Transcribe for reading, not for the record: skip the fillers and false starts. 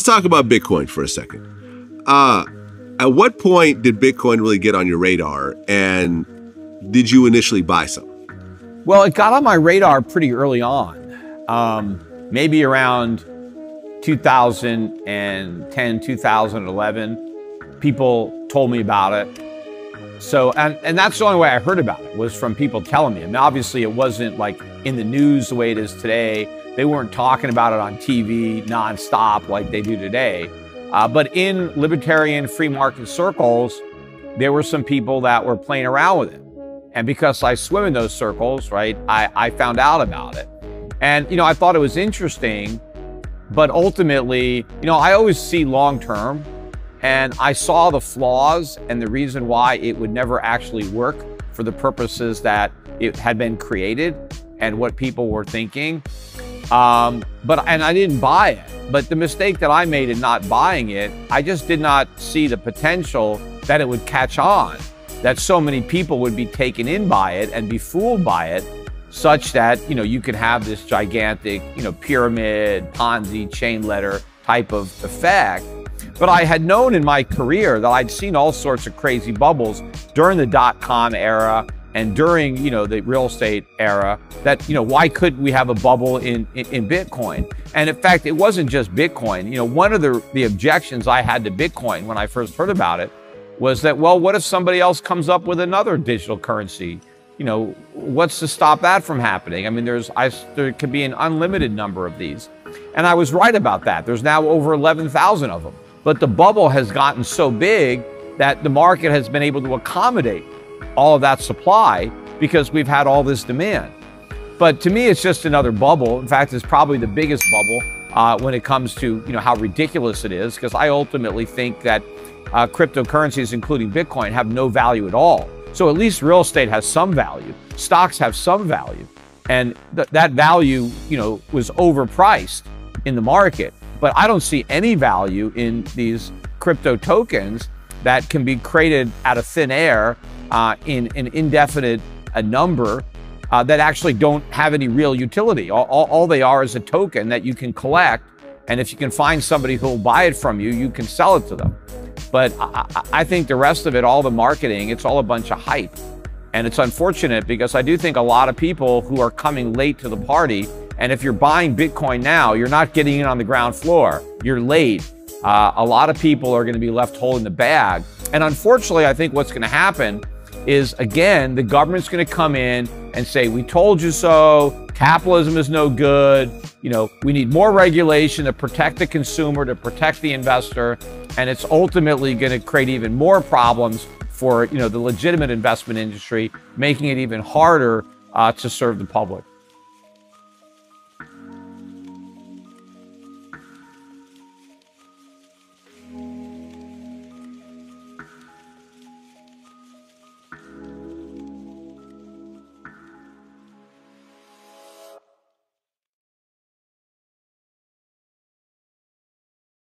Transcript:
talk about Bitcoin for a second. At what point did Bitcoin really get on your radar, and did you initially buy some? Well, it got on my radar pretty early on, maybe around 2010, 2011. People told me about it. So, and that's the only way I heard about it, was from people telling me. I mean, obviously it wasn't like in the news the way it is today. They weren't talking about it on TV nonstop like they do today. But in libertarian free market circles, there were some people that were playing around with it. And because I swim in those circles, right, I found out about it. And, you know, I thought it was interesting, but ultimately, you know, I always see long-term, and I saw the flaws and the reason why it would never actually work for the purposes that it had been created and what people were thinking. And I didn't buy it. But the mistake that I made in not buying it, I just did not see the potential that it would catch on, that so many people would be taken in by it and be fooled by it, such that, you know, you could have this gigantic, you know, pyramid, Ponzi, chain letter type of effect. But I had known in my career that I'd seen all sorts of crazy bubbles during the dot-com era and during, you know, the real estate era, that, you know, why couldn't we have a bubble in Bitcoin? And in fact, it wasn't just Bitcoin. You know, one of the objections I had to Bitcoin when I first heard about it was that, well, what if somebody else comes up with another digital currency? You know, what's to stop that from happening? I mean, there could be an unlimited number of these. And I was right about that. There's now over 11,000 of them. But the bubble has gotten so big that the market has been able to accommodate all of that supply because we've had all this demand. But to me, it's just another bubble. In fact, it's probably the biggest bubble when it comes to, you know, how ridiculous it is, because I ultimately think that cryptocurrencies, including Bitcoin, have no value at all. So at least real estate has some value. Stocks have some value. And that value, you know, was overpriced in the market. But I don't see any value in these crypto tokens that can be created out of thin air in an indefinite number that actually don't have any real utility. All they are is a token that you can collect. And if you can find somebody who will buy it from you, you can sell it to them. But I think the rest of it, all the marketing, it's all a bunch of hype. And it's unfortunate because I do think a lot of people who are coming late to the party, and if you're buying Bitcoin now, you're not getting in on the ground floor. You're late. A lot of people are going to be left holding the bag. And unfortunately, I think what's going to happen is, again, the government's going to come in and say, we told you so, capitalism is no good, you know, we need more regulation to protect the consumer, to protect the investor, and it's ultimately going to create even more problems for, you know, the legitimate investment industry, making it even harder to serve the public.